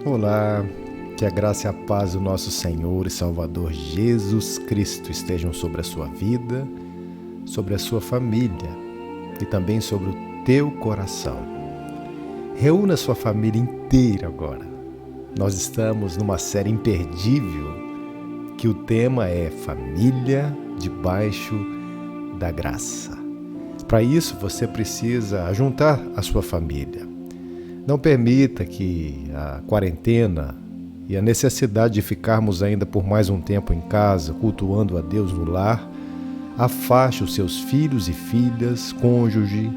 Olá, que a graça e a paz do nosso Senhor e Salvador Jesus Cristo estejam sobre a sua vida, sobre a sua família e também sobre o teu coração. Reúna a sua família inteira agora. Nós estamos numa série imperdível que o tema é Família debaixo da Graça. Para isso você precisa juntar a sua família. Não permita que a quarentena e a necessidade de ficarmos ainda por mais um tempo em casa, cultuando a Deus no lar, afaste os seus filhos e filhas, cônjuge,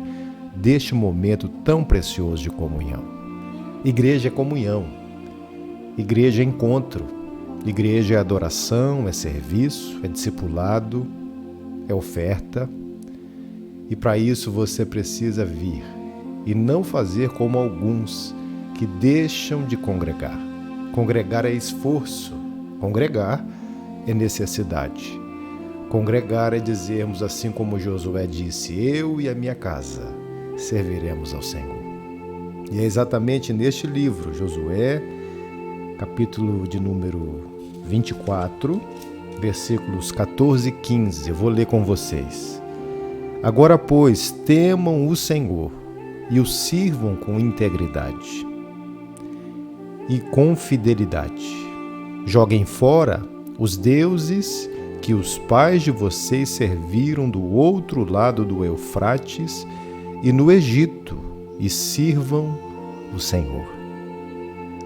deste momento tão precioso de comunhão. Igreja é comunhão, igreja é encontro, igreja é adoração, é serviço, é discipulado, é oferta. E para isso você precisa vir. E não fazer como alguns que deixam de congregar. Congregar é esforço, congregar é necessidade. Congregar é dizermos assim como Josué disse, eu e a minha casa serviremos ao Senhor. E é exatamente neste livro, Josué, capítulo de número 24, versículos 14 e 15, eu vou ler com vocês. Agora, pois, temam o Senhor e o sirvam com integridade e com fidelidade. Joguem fora os deuses que os pais de vocês serviram do outro lado do Eufrates e no Egito, e sirvam o Senhor.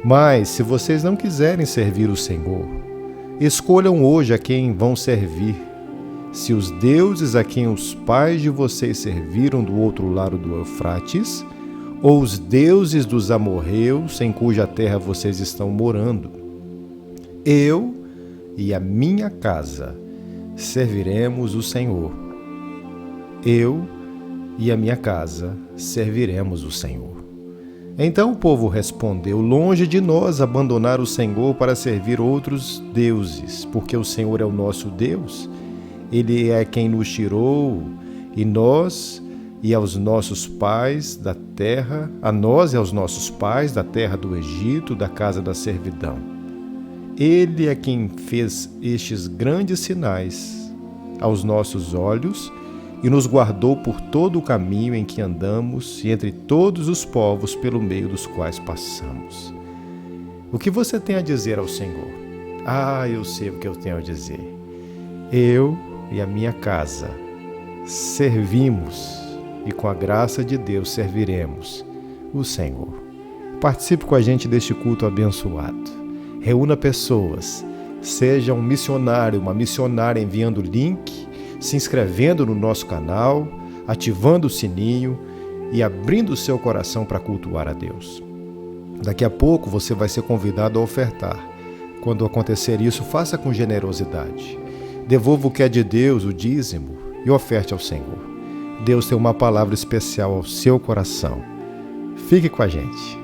Mas, se vocês não quiserem servir o Senhor, escolham hoje a quem vão servir. Se os deuses a quem os pais de vocês serviram do outro lado do Eufrates, ou os deuses dos amorreus em cuja terra vocês estão morando, eu e a minha casa serviremos o Senhor. Eu e a minha casa serviremos o Senhor. Então o povo respondeu, longe de nós abandonar o Senhor para servir outros deuses, porque o Senhor é o nosso Deus. Ele é quem nos tirou, e nós e aos nossos pais da terra, a nós e aos nossos pais da terra do Egito, da casa da servidão. Ele é quem fez estes grandes sinais aos nossos olhos e nos guardou por todo o caminho em que andamos e entre todos os povos pelo meio dos quais passamos. O que você tem a dizer ao Senhor? Eu sei o que eu tenho a dizer. Eu e a minha casa servimos e com a graça de Deus serviremos o Senhor. Participe com a gente deste culto abençoado. Reúna pessoas, seja um missionário, uma missionária enviando o link, se inscrevendo no nosso canal, ativando o sininho e abrindo o seu coração para cultuar a Deus. Daqui a pouco você vai ser convidado a ofertar. Quando acontecer isso, faça com generosidade. Devolva o que é de Deus, o dízimo, e oferte ao Senhor. Deus tem uma palavra especial ao seu coração. Fique com a gente.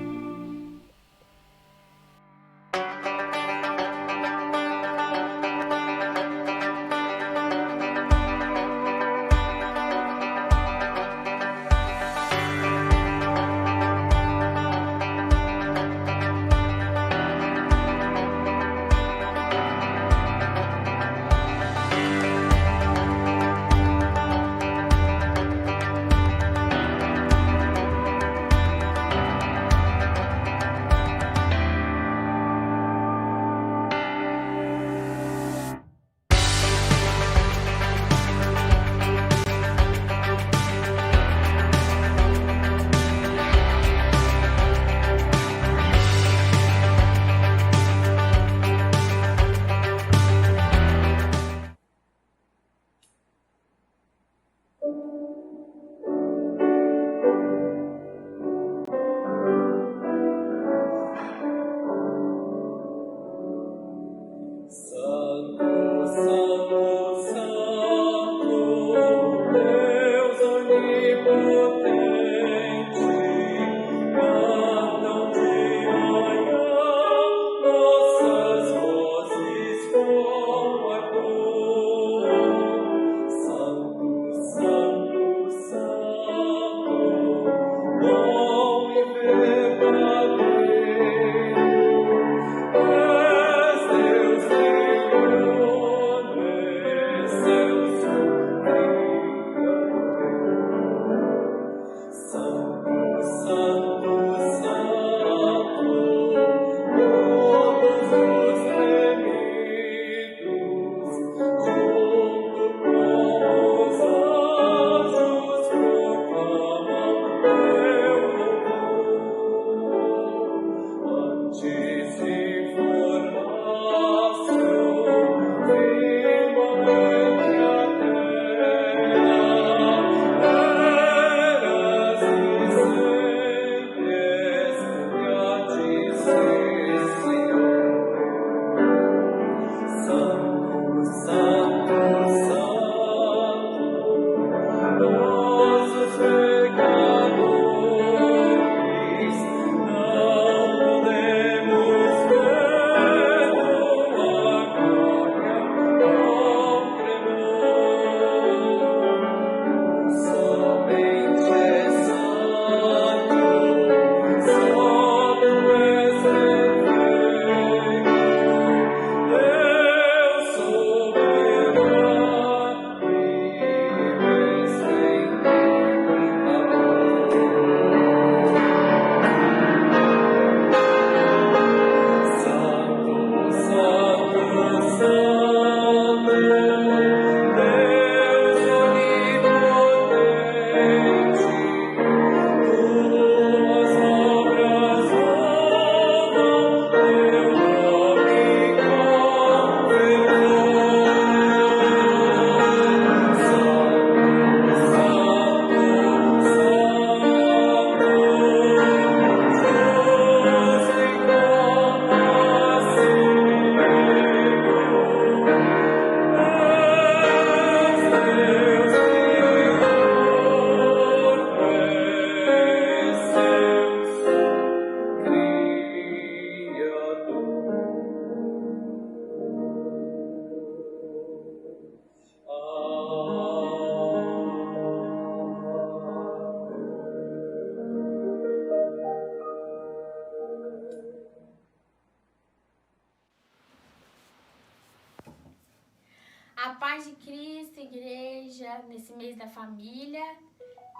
nesse mês da família,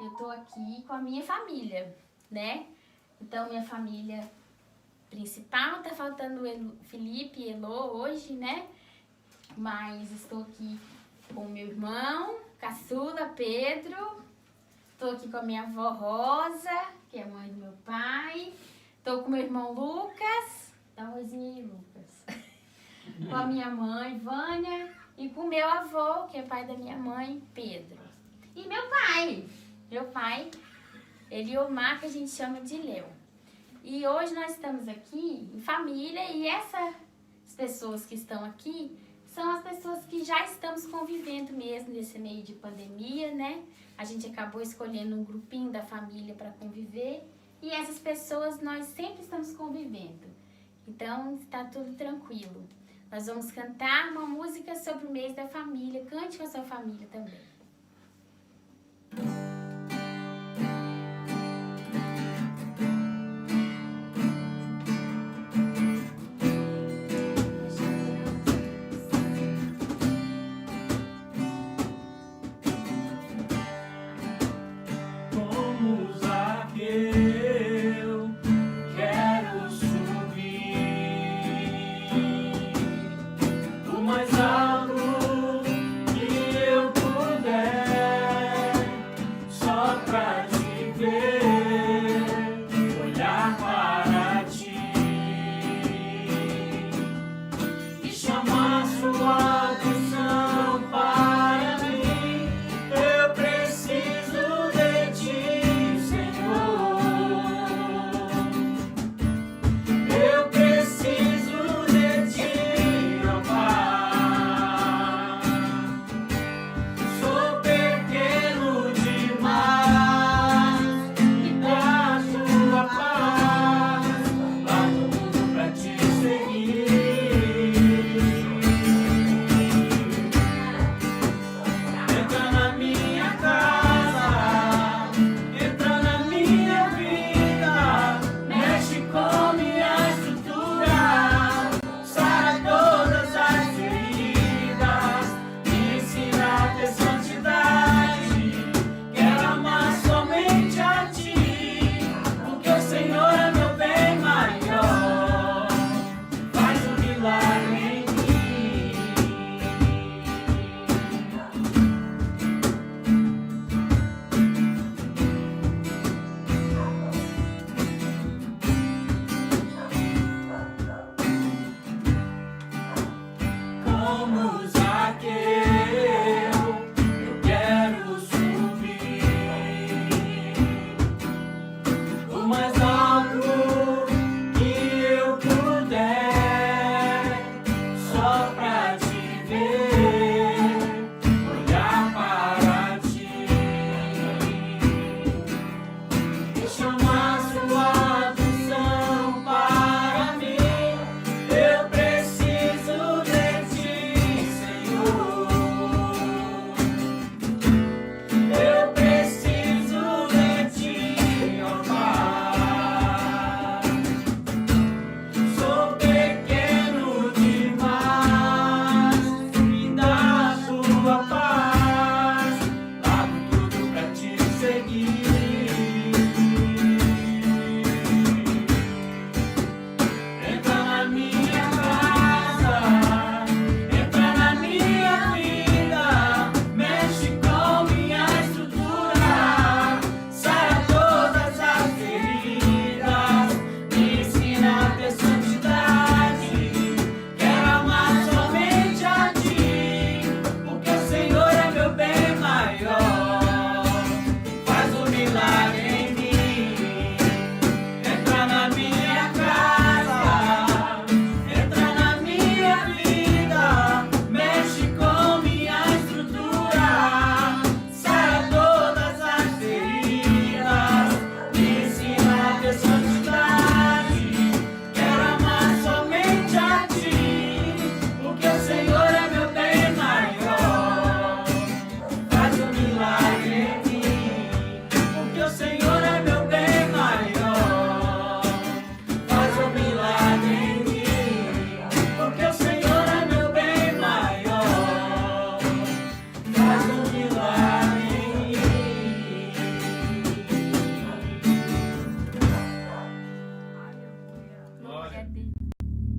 eu tô aqui com a minha família, né? Então, minha família principal, tá faltando o Felipe e Elô hoje, né? Mas estou aqui com o meu irmão, caçula Pedro, estou aqui com a minha avó Rosa, que é a mãe do meu pai, estou com meu irmão Lucas, dá um oizinho aí, Lucas, com a minha mãe Vânia e com o meu avô, que é pai da minha mãe, Pedro. E meu pai, Eliomar, que a gente chama de Léo. E hoje nós estamos aqui em família e essas pessoas que estão aqui são as pessoas que já estamos convivendo mesmo nesse meio de pandemia, né? A gente acabou escolhendo um grupinho da família para conviver e essas pessoas nós sempre estamos convivendo. Então está tudo tranquilo. Nós vamos cantar uma música sobre o mês da família. Cante com a sua família também. Mais alto que eu puder.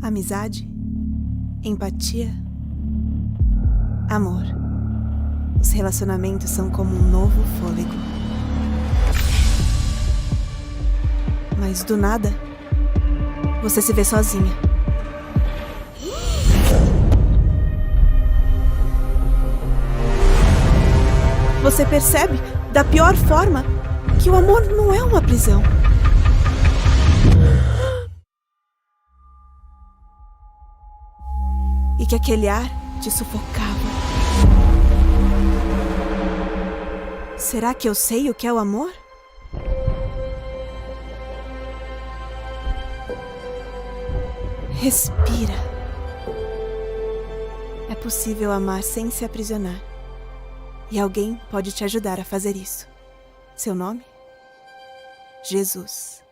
amizade, empatia, amor. Os relacionamentos são como um novo fôlego. Mas do nada, você se vê sozinha. Você percebe, da pior forma, que o amor não é uma prisão. E que aquele ar te sufocava. Será que eu sei o que é o amor? Respira. É possível amar sem se aprisionar. E alguém pode te ajudar a fazer isso. Seu nome? Jesus.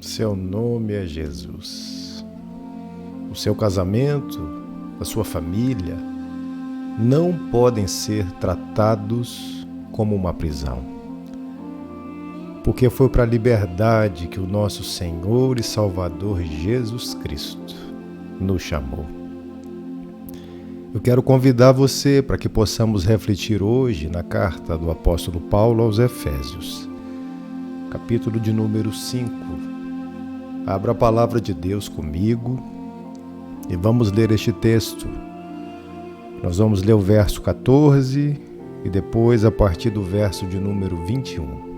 Seu nome é Jesus. O seu casamento, a sua família, não podem ser tratados como uma prisão. Porque foi para a liberdade que o nosso Senhor e Salvador Jesus Cristo nos chamou. Eu quero convidar você para que possamos refletir hoje na carta do apóstolo Paulo aos Efésios, capítulo de número 5. Abra a palavra de Deus comigo e vamos ler este texto. Nós vamos ler o verso 14 e depois a partir do verso de número 21.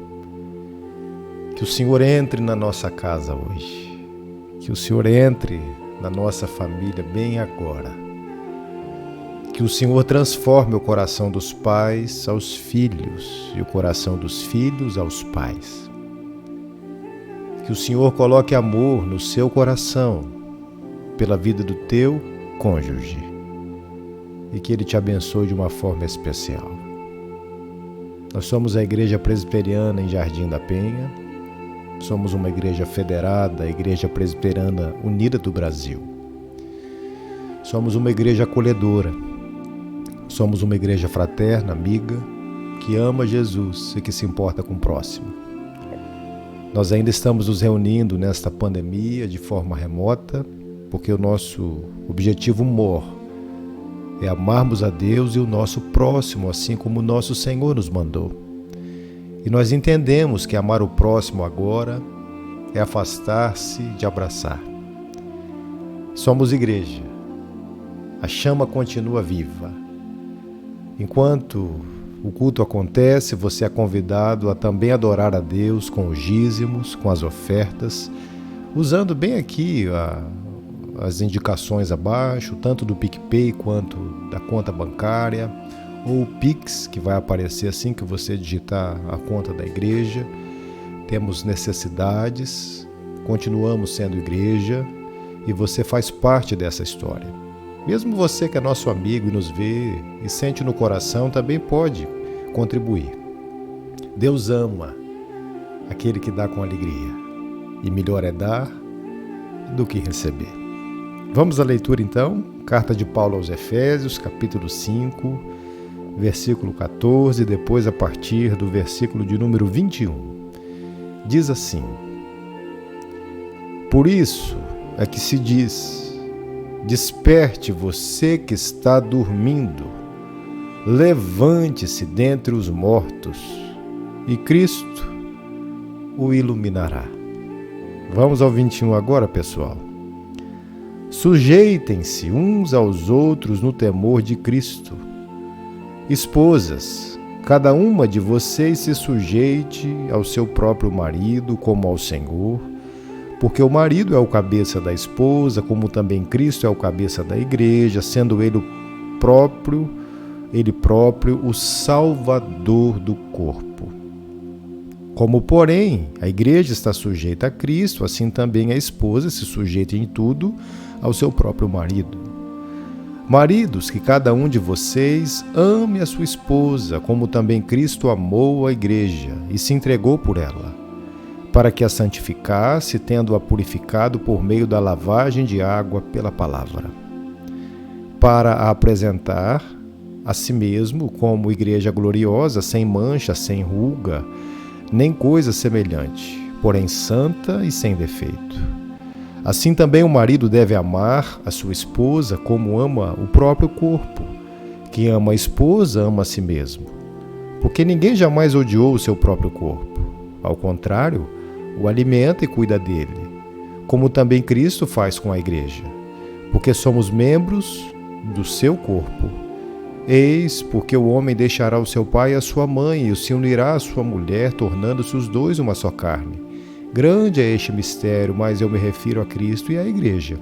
Que o Senhor entre na nossa casa hoje. Que o Senhor entre na nossa família bem agora. Que o Senhor transforme o coração dos pais aos filhos e o coração dos filhos aos pais. Que o Senhor coloque amor no seu coração pela vida do teu cônjuge e que Ele te abençoe de uma forma especial. Nós somos a Igreja Presbiteriana em Jardim da Penha. Somos uma igreja federada, a Igreja Presbiteriana Unida do Brasil. Somos uma igreja acolhedora. Somos uma igreja fraterna, amiga, que ama Jesus e que se importa com o próximo. Nós ainda estamos nos reunindo nesta pandemia de forma remota, porque o nosso objetivo maior é amarmos a Deus e o nosso próximo, assim como o nosso Senhor nos mandou. E nós entendemos que amar o próximo agora é afastar-se de abraçar. Somos igreja. A chama continua viva. Enquanto o culto acontece, você é convidado a também adorar a Deus com os dízimos, com as ofertas, usando bem aqui as indicações abaixo, tanto do PicPay quanto da conta bancária, ou o Pix, que vai aparecer assim que você digitar a conta da igreja. Temos necessidades, continuamos sendo igreja e você faz parte dessa história. Mesmo você que é nosso amigo e nos vê e sente no coração, também pode contribuir. Deus ama aquele que dá com alegria e melhor é dar do que receber. Vamos à leitura então, carta de Paulo aos Efésios, capítulo 5, versículo 14, depois a partir do versículo de número 21. Diz assim: Por isso é que se diz: desperte você que está dormindo, levante-se dentre os mortos, e Cristo o iluminará. Vamos ao 21 agora, pessoal. Sujeitem-se uns aos outros no temor de Cristo. Esposas, cada uma de vocês se sujeite ao seu próprio marido como ao Senhor, porque o marido é o cabeça da esposa, como também Cristo é o cabeça da igreja, sendo ele próprio o Salvador do corpo. Como, porém, a igreja está sujeita a Cristo, assim também a esposa se sujeita em tudo ao seu próprio marido. Maridos, que cada um de vocês ame a sua esposa, como também Cristo amou a igreja e se entregou por ela, para que a santificasse, tendo-a purificado por meio da lavagem de água pela palavra, para a apresentar a si mesmo como igreja gloriosa, sem mancha, sem ruga, nem coisa semelhante, porém santa e sem defeito. Assim também o marido deve amar a sua esposa como ama o próprio corpo. Quem ama a esposa ama a si mesmo, porque ninguém jamais odiou o seu próprio corpo. Ao contrário, o alimenta e cuida dele, como também Cristo faz com a igreja, porque somos membros do seu corpo. Eis porque o homem deixará o seu pai e a sua mãe e se unirá à sua mulher, tornando-se os dois uma só carne. Grande é este mistério, mas eu me refiro a Cristo e à igreja.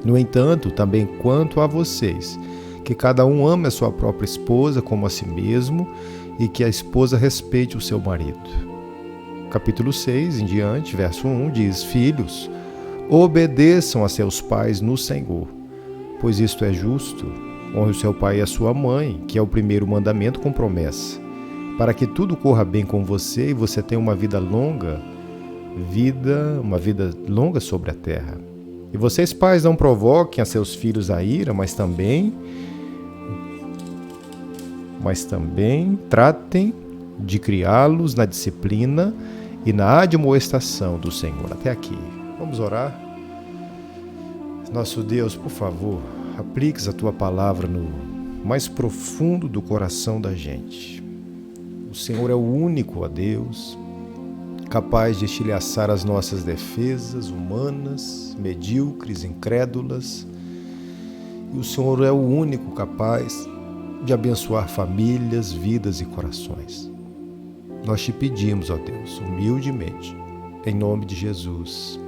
No entanto, também quanto a vocês, que cada um ame a sua própria esposa como a si mesmo e que a esposa respeite o seu marido. Capítulo 6, em diante, verso 1, diz: Filhos, obedeçam a seus pais no Senhor, pois isto é justo. Honre o seu pai e a sua mãe, que é o primeiro mandamento com promessa, para que tudo corra bem com você e você tenha uma vida longa sobre a terra. E vocês, pais, não provoquem a seus filhos a ira, mas também tratem de criá-los na disciplina e na admoestação do Senhor. Até aqui. Vamos orar? Nosso Deus, por favor, apliques a Tua palavra no mais profundo do coração da gente. O Senhor é o único, ó Deus, capaz de estilhaçar as nossas defesas humanas, medíocres, incrédulas. E o Senhor é o único capaz de abençoar famílias, vidas e corações. Nós te pedimos, ó Deus, humildemente, em nome de Jesus.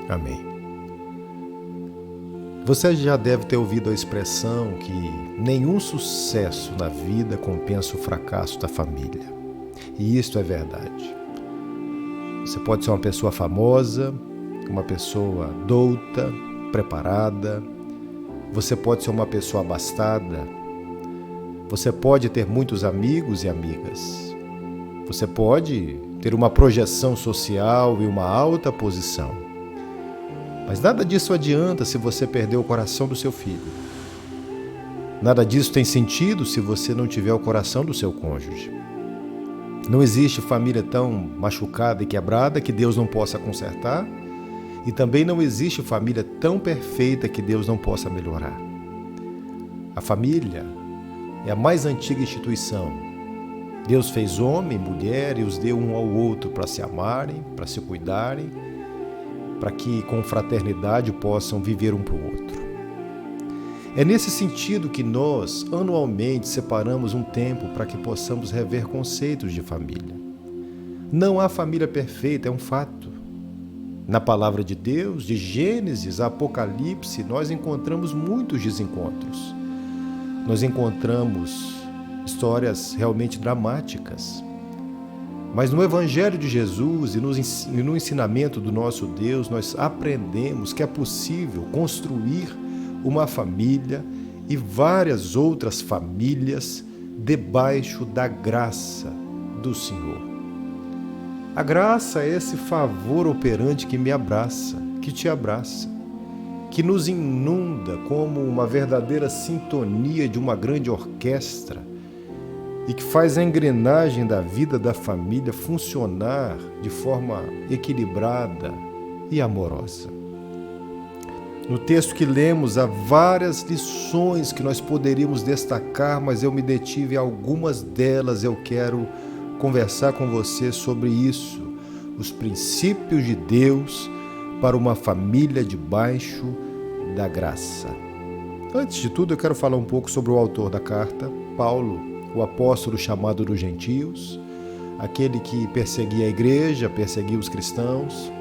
Amém. Você já deve ter ouvido a expressão que nenhum sucesso na vida compensa o fracasso da família. E isto é verdade. Você pode ser uma pessoa famosa, uma pessoa douta, preparada. Você pode ser uma pessoa abastada. Você pode ter muitos amigos e amigas. Você pode ter uma projeção social e uma alta posição. Mas nada disso adianta se você perder o coração do seu filho. Nada disso tem sentido se você não tiver o coração do seu cônjuge. Não existe família tão machucada e quebrada que Deus não possa consertar, e também não existe família tão perfeita que Deus não possa melhorar. A família é a mais antiga instituição. Deus fez homem e mulher e os deu um ao outro para se amarem, para se cuidarem, para que com fraternidade possam viver um para o outro. É nesse sentido que nós, anualmente, separamos um tempo para que possamos rever conceitos de família. Não há família perfeita, é um fato. Na palavra de Deus, de Gênesis a Apocalipse, nós encontramos muitos desencontros. Nós encontramos histórias realmente dramáticas. Mas no Evangelho de Jesus e no ensinamento do nosso Deus, nós aprendemos que é possível construir uma família e várias outras famílias debaixo da graça do Senhor. A graça é esse favor operante que me abraça, que te abraça, que nos inunda como uma verdadeira sintonia de uma grande orquestra, e que faz a engrenagem da vida da família funcionar de forma equilibrada e amorosa. No texto que lemos, há várias lições que nós poderíamos destacar, mas eu me detive em algumas delas. Eu quero conversar com você sobre isso, os princípios de Deus para uma família debaixo da graça. Antes de tudo, eu quero falar um pouco sobre o autor da carta, Paulo, o apóstolo chamado dos gentios, aquele que perseguia a igreja, perseguia os cristãos,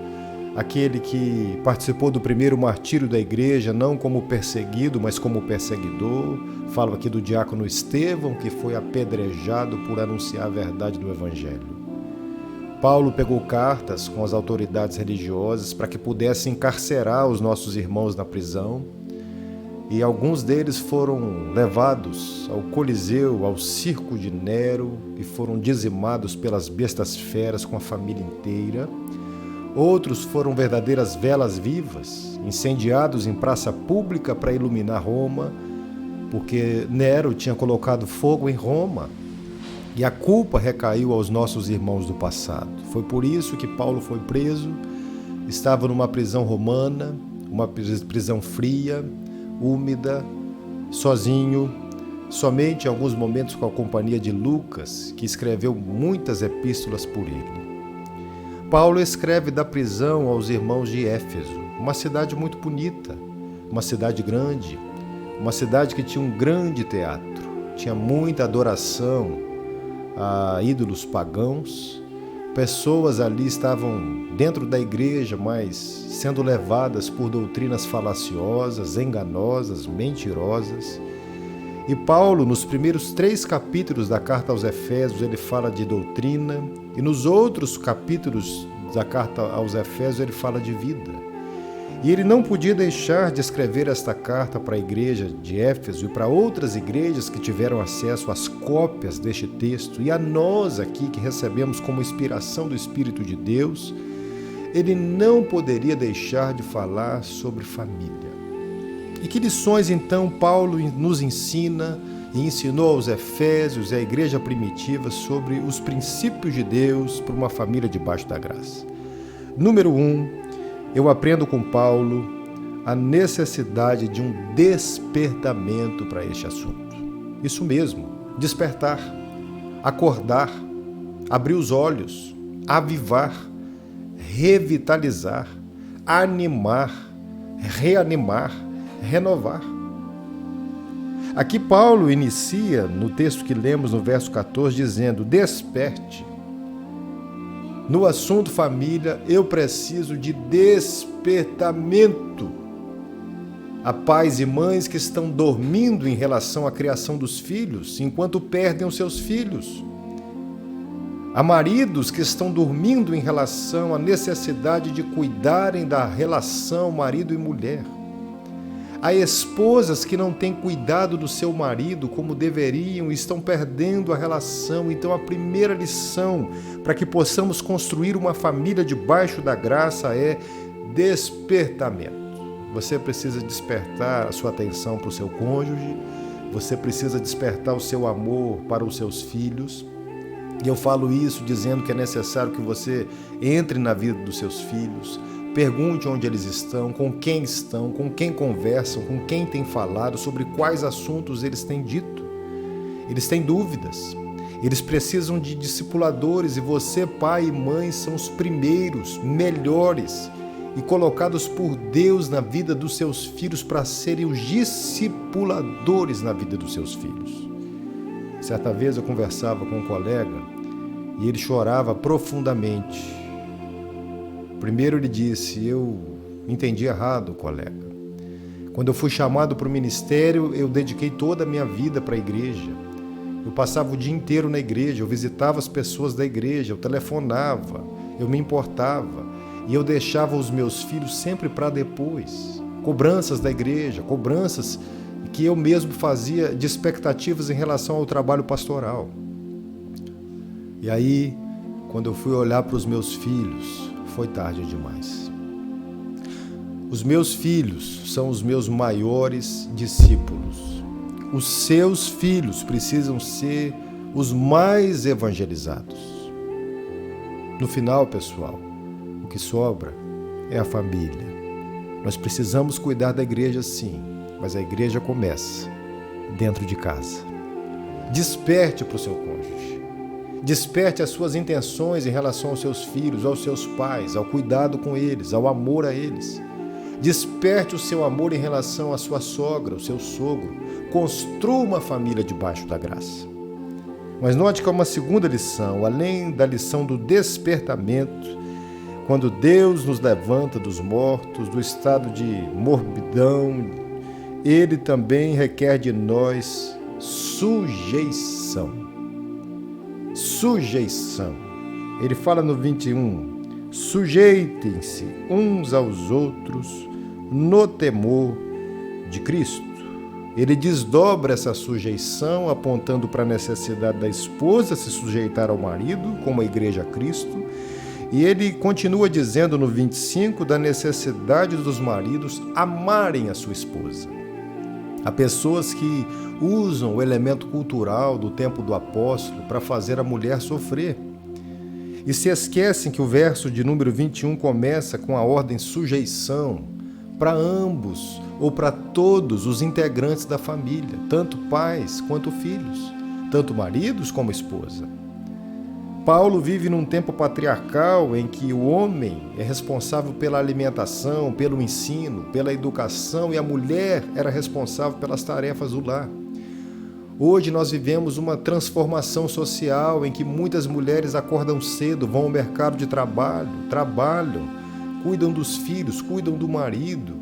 aquele que participou do primeiro martírio da igreja, não como perseguido, mas como perseguidor. Falo aqui do diácono Estevão, que foi apedrejado por anunciar a verdade do Evangelho. Paulo pegou cartas com as autoridades religiosas para que pudesse encarcerar os nossos irmãos na prisão, e alguns deles foram levados ao Coliseu, ao circo de Nero, e foram dizimados pelas bestas feras com a família inteira. Outros foram verdadeiras velas vivas, incendiados em praça pública para iluminar Roma, porque Nero tinha colocado fogo em Roma. E a culpa recaiu aos nossos irmãos do passado. Foi por isso que Paulo foi preso, estava numa prisão romana, uma prisão fria, úmida, sozinho, somente em alguns momentos com a companhia de Lucas, que escreveu muitas epístolas por ele. Paulo escreve da prisão aos irmãos de Éfeso, uma cidade muito bonita, uma cidade grande, uma cidade que tinha um grande teatro, tinha muita adoração a ídolos pagãos. Pessoas ali estavam dentro da igreja, mas sendo levadas por doutrinas falaciosas, enganosas, mentirosas. E Paulo, nos primeiros 3 capítulos da carta aos Efésios, ele fala de doutrina, e nos outros capítulos da carta aos Efésios ele fala de vida. E ele não podia deixar de escrever esta carta para a igreja de Éfeso e para outras igrejas que tiveram acesso às cópias deste texto, e a nós aqui que recebemos como inspiração do Espírito de Deus, ele não poderia deixar de falar sobre família. E que lições então Paulo nos ensina e ensinou aos Efésios e à igreja primitiva sobre os princípios de Deus para uma família debaixo da graça? Número 1, eu aprendo com Paulo a necessidade de um despertamento para este assunto. Isso mesmo, despertar, acordar, abrir os olhos, avivar, revitalizar, animar, reanimar, renovar. Aqui Paulo inicia no texto que lemos no verso 14 dizendo: desperte. No assunto família, eu preciso de despertamento. Há pais e mães que estão dormindo em relação à criação dos filhos, enquanto perdem os seus filhos. Há maridos que estão dormindo em relação à necessidade de cuidarem da relação marido e mulher. Há esposas que não têm cuidado do seu marido como deveriam e estão perdendo a relação. Então, a primeira lição para que possamos construir uma família debaixo da graça é despertamento. Você precisa despertar a sua atenção para o seu cônjuge, você precisa despertar o seu amor para os seus filhos. E eu falo isso dizendo que é necessário que você entre na vida dos seus filhos, pergunte onde eles estão, com quem conversam, com quem têm falado, sobre quais assuntos eles têm dito. Eles têm dúvidas, eles precisam de discipuladores e você, pai e mãe, são os primeiros, melhores e colocados por Deus na vida dos seus filhos para serem os discipuladores na vida dos seus filhos. Certa vez eu conversava com um colega e ele chorava profundamente. Primeiro ele disse: eu entendi errado, colega. Quando eu fui chamado para o ministério, eu dediquei toda a minha vida para a igreja. Eu passava o dia inteiro na igreja, eu visitava as pessoas da igreja, eu telefonava, eu me importava e eu deixava os meus filhos sempre para depois. Cobranças da igreja, cobranças que eu mesmo fazia de expectativas em relação ao trabalho pastoral. E aí, quando eu fui olhar para os meus filhos, foi tarde demais. Os meus filhos são os meus maiores discípulos. Os seus filhos precisam ser os mais evangelizados. No final, pessoal, o que sobra é a família. Nós precisamos cuidar da igreja, sim, mas a igreja começa dentro de casa. Desperte para o seu cônjuge. Desperte as suas intenções em relação aos seus filhos, aos seus pais, ao cuidado com eles, ao amor a eles. Desperte o seu amor em relação à sua sogra, ao seu sogro. Construa uma família debaixo da graça. Mas note que há uma segunda lição, além da lição do despertamento, quando Deus nos levanta dos mortos, do estado de morbidão, Ele também requer de nós sujeição. Sujeição. Ele fala no 21, sujeitem-se uns aos outros no temor de Cristo. Ele desdobra essa sujeição apontando para a necessidade da esposa se sujeitar ao marido, como a igreja a Cristo, e ele continua dizendo no 25 da necessidade dos maridos amarem a sua esposa. Há pessoas que usam o elemento cultural do tempo do apóstolo para fazer a mulher sofrer. E se esquecem que o verso de número 21 começa com a ordem sujeição para ambos ou para todos os integrantes da família, tanto pais quanto filhos, tanto maridos como esposa. Paulo vive num tempo patriarcal em que o homem é responsável pela alimentação, pelo ensino, pela educação e a mulher era responsável pelas tarefas do lar. Hoje nós vivemos uma transformação social em que muitas mulheres acordam cedo, vão ao mercado de trabalho, trabalham, cuidam dos filhos, cuidam do marido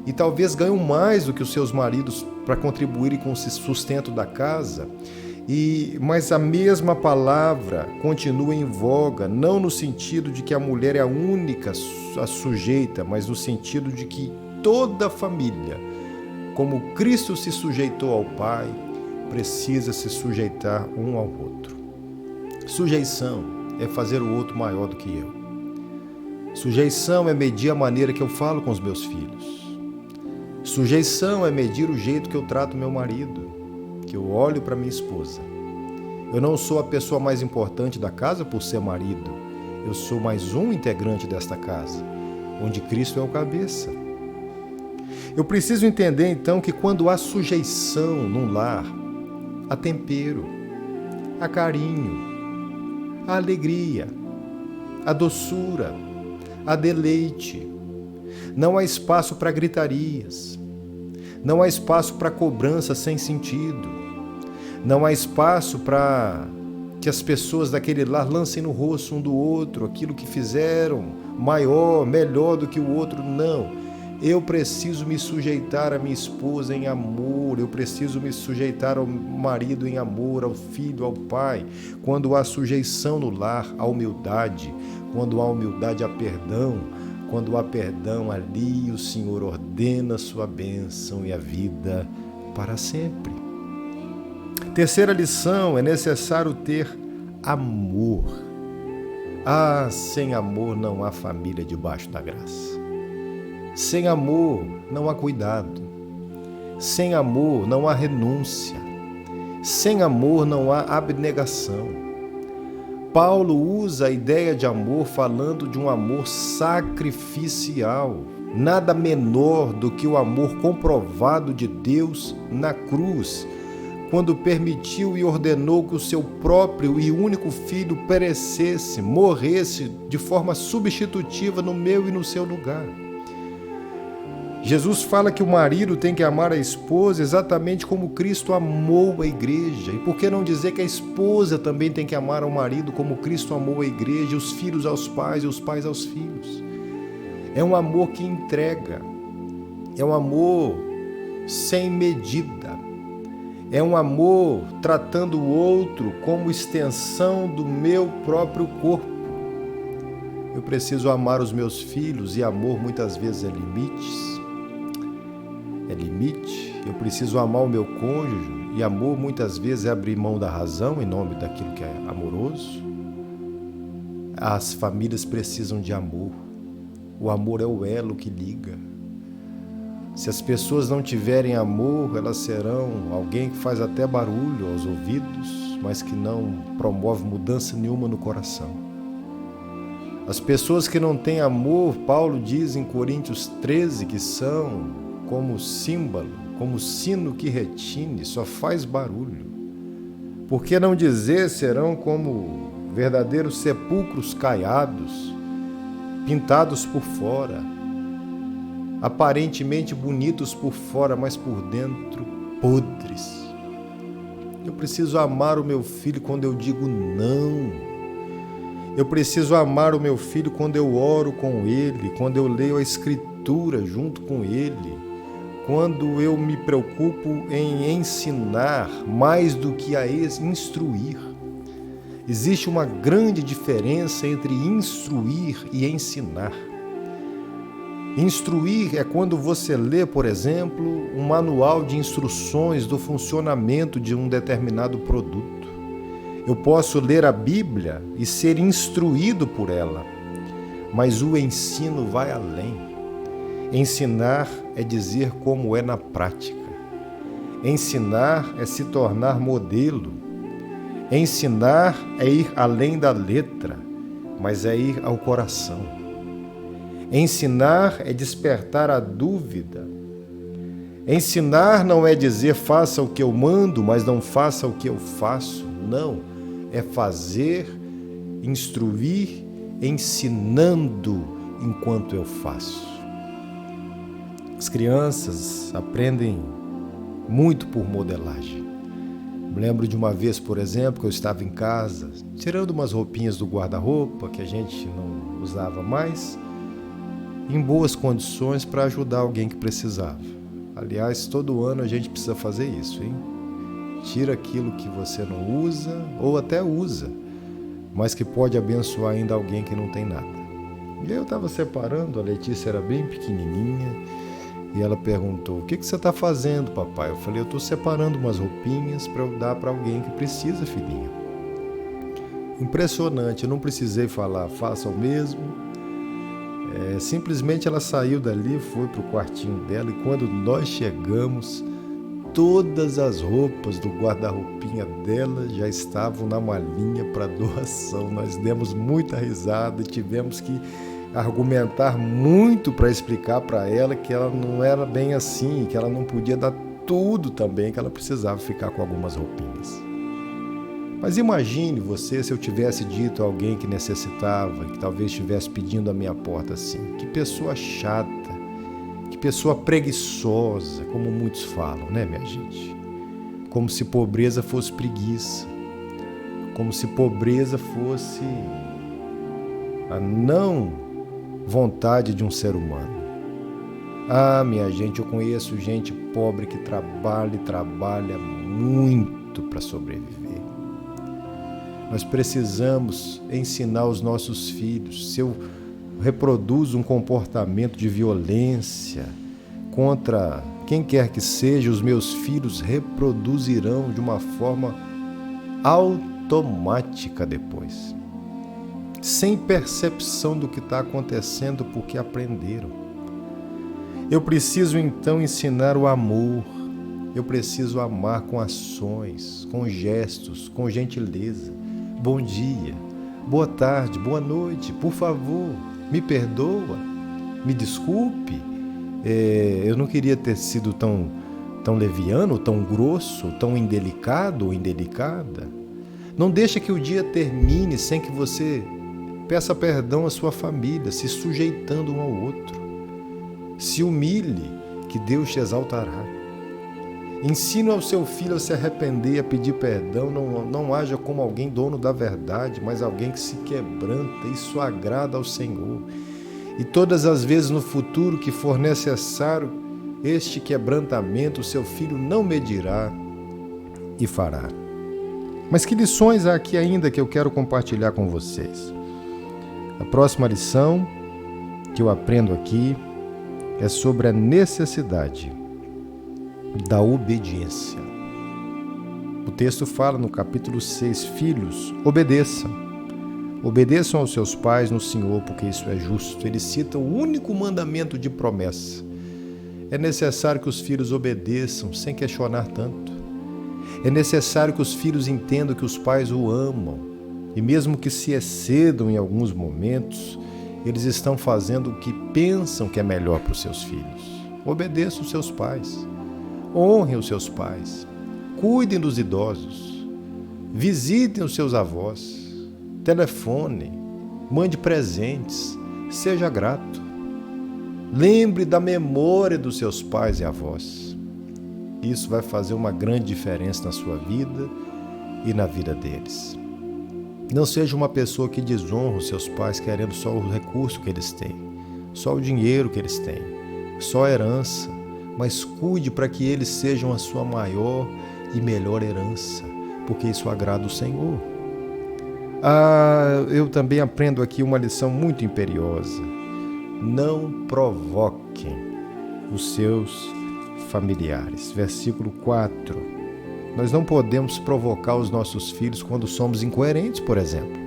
e talvez ganham mais do que os seus maridos para contribuírem com o sustento da casa. Mas a mesma palavra continua em voga, não no sentido de que a mulher é a única a sujeita, mas no sentido de que toda a família, como Cristo se sujeitou ao Pai, precisa se sujeitar um ao outro. Sujeição é fazer o outro maior do que eu. Sujeição é medir a maneira que eu falo com os meus filhos. Sujeição é medir o jeito que eu trato meu marido, que eu olho para minha esposa. Eu não sou a pessoa mais importante da casa por ser marido. Eu sou mais um integrante desta casa, onde Cristo é o cabeça. Eu preciso entender, então, que quando há sujeição num lar, há tempero, há carinho, há alegria, há doçura, há deleite. Não há espaço para gritarias. Não há espaço para cobrança sem sentido. Não há espaço para que as pessoas daquele lar lancem no rosto um do outro aquilo que fizeram maior, melhor do que o outro. Não. Eu preciso me sujeitar à minha esposa em amor. Eu preciso me sujeitar ao marido em amor, ao filho, ao pai. Quando há sujeição no lar, há humildade. Quando há humildade, há perdão. Quando há perdão, ali o Senhor ordena a sua bênção e a vida para sempre. Terceira lição, é necessário ter amor. Sem amor não há família debaixo da graça. Sem amor não há cuidado. Sem amor não há renúncia. Sem amor não há abnegação. Paulo usa a ideia de amor falando de um amor sacrificial, nada menor do que o amor comprovado de Deus na cruz, quando permitiu e ordenou que o seu próprio e único filho perecesse, morresse de forma substitutiva no meu e no seu lugar. Jesus fala que o marido tem que amar a esposa exatamente como Cristo amou a igreja. E por que não dizer que a esposa também tem que amar ao marido como Cristo amou a igreja, os filhos aos pais e os pais aos filhos? É um amor que entrega, é um amor sem medida, é um amor tratando o outro como extensão do meu próprio corpo. Eu preciso amar os meus filhos e amor muitas vezes é limite. Eu preciso amar o meu cônjuge e amor muitas vezes é abrir mão da razão em nome daquilo que é amoroso. As famílias precisam de amor. O amor é o elo que liga. Se as pessoas não tiverem amor, elas serão alguém que faz até barulho aos ouvidos, mas que não promove mudança nenhuma no coração. As pessoas que não têm amor, Paulo diz em Coríntios 13, que são como símbolo, como sino que retine, só faz barulho. Por que não dizer serão como verdadeiros sepulcros caiados, pintados por fora, aparentemente bonitos por fora, mas por dentro podres. Eu preciso amar o meu filho quando eu digo não. Eu preciso amar o meu filho quando eu oro com ele, quando eu leio a Escritura junto com ele, quando eu me preocupo em ensinar mais do que a instruir. Existe uma grande diferença entre instruir e ensinar. Instruir é quando você lê, por exemplo, um manual de instruções do funcionamento de um determinado produto. Eu posso ler a Bíblia e ser instruído por ela, mas o ensino vai além. Ensinar é dizer como é na prática. Ensinar é se tornar modelo. Ensinar é ir além da letra, mas é ir ao coração. Ensinar é despertar a dúvida. Ensinar não é dizer faça o que eu mando, mas não faça o que eu faço. Não, é fazer, instruir, ensinando enquanto eu faço. As crianças aprendem muito por modelagem. Me lembro de uma vez, por exemplo, que eu estava em casa, tirando umas roupinhas do guarda-roupa que a gente não usava mais, em boas condições para ajudar alguém que precisava. Aliás, todo ano a gente precisa fazer isso, hein? Tira aquilo que você não usa, ou até usa, mas que pode abençoar ainda alguém que não tem nada. E aí eu estava separando, a Letícia era bem pequenininha, e ela perguntou, o que você está fazendo, papai? Eu falei, eu estou separando umas roupinhas para eu dar para alguém que precisa, filhinha. Impressionante, eu não precisei falar, faça o mesmo. Simplesmente ela saiu dali, foi para o quartinho dela, e quando nós chegamos, todas as roupas do guarda-roupinha dela já estavam na malinha para doação. Nós demos muita risada e tivemos que argumentar muito para explicar para ela que ela não era bem assim, que ela não podia dar tudo também, que ela precisava ficar com algumas roupinhas. Mas imagine você se eu tivesse dito a alguém que necessitava, que talvez estivesse pedindo a minha porta assim, que pessoa chata, que pessoa preguiçosa, como muitos falam, né, minha gente? Como se pobreza fosse preguiça, como se pobreza fosse a não vontade de um ser humano. Ah, minha gente, eu conheço gente pobre que trabalha e trabalha muito para sobreviver. Nós precisamos ensinar os nossos filhos. Se eu reproduzo um comportamento de violência contra quem quer que seja, os meus filhos reproduzirão de uma forma automática depois, sem percepção do que está acontecendo, porque aprenderam. Eu preciso então ensinar o amor. Eu preciso amar com ações, com gestos, com gentileza. Bom dia, boa tarde, boa noite, por favor, me perdoa, me desculpe. Eu não queria ter sido tão leviano, tão grosso, tão indelicado ou indelicada. Não deixa que o dia termine sem que você peça perdão à sua família, se sujeitando um ao outro. Se humilhe, que Deus te exaltará. Ensine ao seu filho a se arrepender, a pedir perdão. Não haja como alguém dono da verdade, mas alguém que se quebranta. Isso agrada ao Senhor. E todas as vezes no futuro que for necessário este quebrantamento, o seu filho não medirá e fará. Mas que lições há aqui ainda que eu quero compartilhar com vocês? A próxima lição que eu aprendo aqui é sobre a necessidade da obediência. O texto fala no capítulo 6, filhos, obedeçam. Obedeçam aos seus pais no Senhor, porque isso é justo. Ele cita o único mandamento de promessa. É necessário que os filhos obedeçam sem questionar tanto. É necessário que os filhos entendam que os pais o amam. E mesmo que se excedam em alguns momentos, eles estão fazendo o que pensam que é melhor para os seus filhos. Obedeçam os seus pais. Honrem os seus pais. Cuidem dos idosos. Visitem os seus avós. Telefone. Mande presentes. Seja grato. Lembre da memória dos seus pais e avós. Isso vai fazer uma grande diferença na sua vida e na vida deles. Não seja uma pessoa que desonra os seus pais querendo só o recurso que eles têm, só o dinheiro que eles têm, só a herança, mas cuide para que eles sejam a sua maior e melhor herança, porque isso agrada o Senhor. Eu também aprendo aqui uma lição muito imperiosa. Não provoquem os seus familiares. Versículo 4. Nós não podemos provocar os nossos filhos quando somos incoerentes, por exemplo.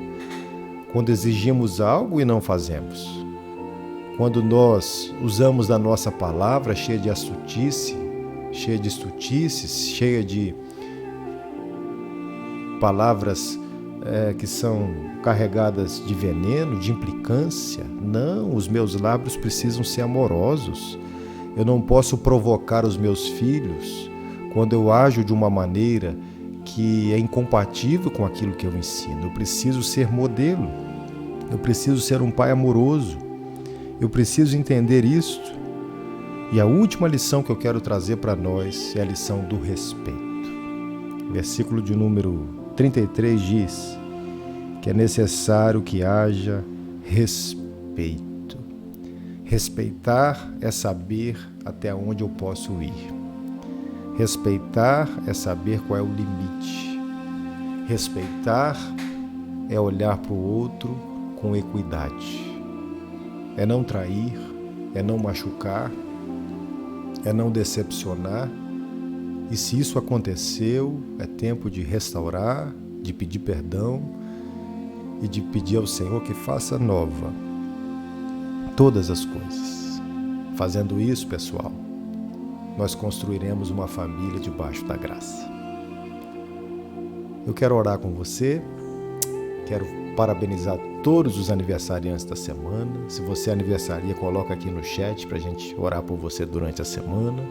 Quando exigimos algo e não fazemos. Quando nós usamos da nossa palavra cheia de astutícia cheia de estultices, cheia de palavras que são carregadas de veneno, de implicância. Não, os meus lábios precisam ser amorosos. Eu não posso provocar os meus filhos quando eu ajo de uma maneira que é incompatível com aquilo que eu ensino. Eu preciso ser modelo. Eu preciso ser um pai amoroso. Eu preciso entender isto. E a última lição que eu quero trazer para nós é a lição do respeito. Versículo de número 33 diz que é necessário que haja respeito. Respeitar é saber até onde eu posso ir. Respeitar é saber qual é o limite. Respeitar é olhar para o outro com equidade. É não trair, é não machucar, é não decepcionar. E se isso aconteceu, é tempo de restaurar, de pedir perdão e de pedir ao Senhor que faça nova todas as coisas. Fazendo isso, pessoal, nós construiremos uma família debaixo da graça. Eu quero orar com você, quero parabenizar todos os aniversariantes da semana. Se você aniversaria, coloca aqui no chat para a gente orar por você durante a semana.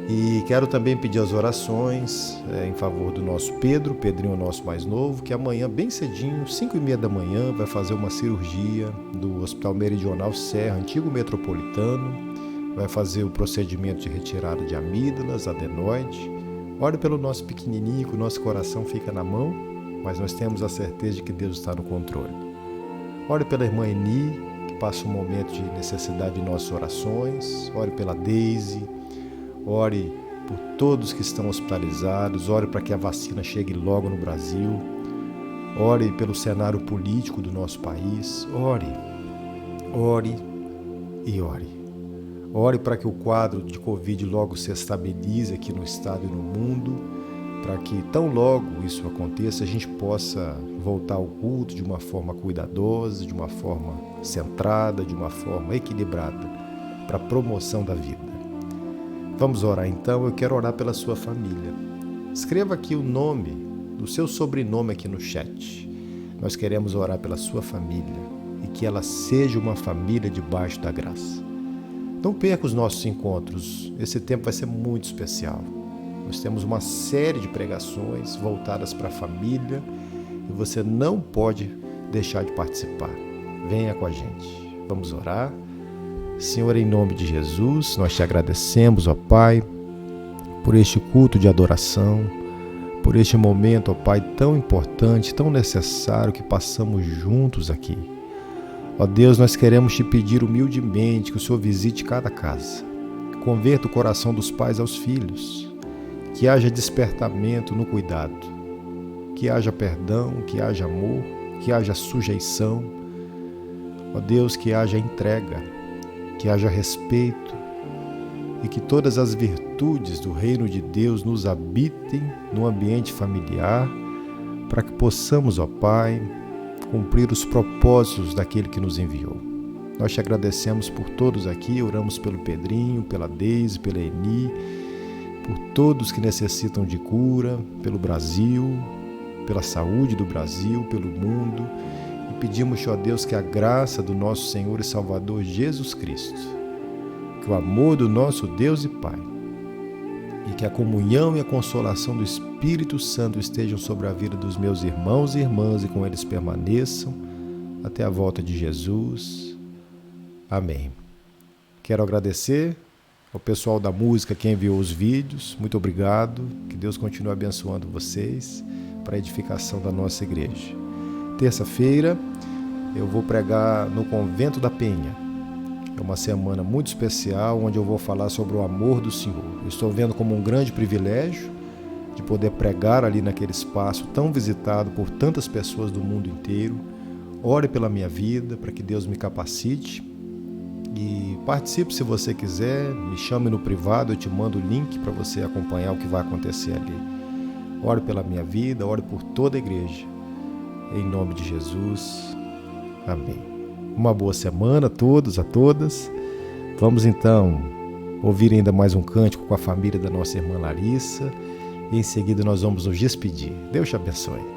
E quero também pedir as orações em favor do nosso Pedrinho nosso mais novo, que amanhã, bem cedinho, 5h30 da manhã, vai fazer uma cirurgia do Hospital Meridional Serra, antigo metropolitano. Vai fazer o procedimento de retirada de amígdalas, adenoide. Ore pelo nosso pequenininho, que o nosso coração fica na mão, mas nós temos a certeza de que Deus está no controle. Ore pela irmã Eni, que passa um momento de necessidade de nossas orações. Ore pela Deise. Ore por todos que estão hospitalizados. Ore para que a vacina chegue logo no Brasil. Ore pelo cenário político do nosso país. Ore e ore. Ore para que o quadro de Covid logo se estabilize aqui no estado e no mundo, para que tão logo isso aconteça, a gente possa voltar ao culto de uma forma cuidadosa, de uma forma centrada, de uma forma equilibrada, para a promoção da vida. Vamos orar então. Eu quero orar pela sua família. Escreva aqui o nome do seu sobrenome aqui no chat. Nós queremos orar pela sua família e que ela seja uma família debaixo da graça. Não perca os nossos encontros. Esse tempo vai ser muito especial. Nós temos uma série de pregações voltadas para a família e você não pode deixar de participar. Venha com a gente. Vamos orar. Senhor, em nome de Jesus, nós te agradecemos, ó Pai, por este culto de adoração, por este momento, ó Pai, tão importante, tão necessário que passamos juntos aqui. Ó Deus, nós queremos te pedir humildemente que o Senhor visite cada casa, converta o coração dos pais aos filhos, que haja despertamento no cuidado, que haja perdão, que haja amor, que haja sujeição. Ó Deus, que haja entrega, que haja respeito e que todas as virtudes do reino de Deus nos habitem no ambiente familiar, para que possamos, ó Pai, cumprir os propósitos daquele que nos enviou. Nós te agradecemos por todos aqui, oramos pelo Pedrinho, pela Deise, pela Eni, por todos que necessitam de cura, pelo Brasil, pela saúde do Brasil, pelo mundo. E pedimos, ó Deus, que a graça do nosso Senhor e Salvador Jesus Cristo, que o amor do nosso Deus e Pai, e que a comunhão e a consolação do Espírito Santo estejam sobre a vida dos meus irmãos e irmãs e com eles permaneçam até a volta de Jesus. Amém. Quero agradecer ao pessoal da música que enviou os vídeos. Muito obrigado. Que Deus continue abençoando vocês para a edificação da nossa igreja. Terça-feira eu vou pregar no Convento da Penha. É uma semana muito especial, onde eu vou falar sobre o amor do Senhor. Eu estou vendo como um grande privilégio de poder pregar ali naquele espaço tão visitado por tantas pessoas do mundo inteiro. Ore pela minha vida, para que Deus me capacite. E participe se você quiser, me chame no privado, eu te mando o link para você acompanhar o que vai acontecer ali. Ore pela minha vida, ore por toda a igreja. Em nome de Jesus. Amém. Uma boa semana a todos, a todas. Vamos então ouvir ainda mais um cântico com a família da nossa irmã Larissa e em seguida nós vamos nos despedir. Deus te abençoe.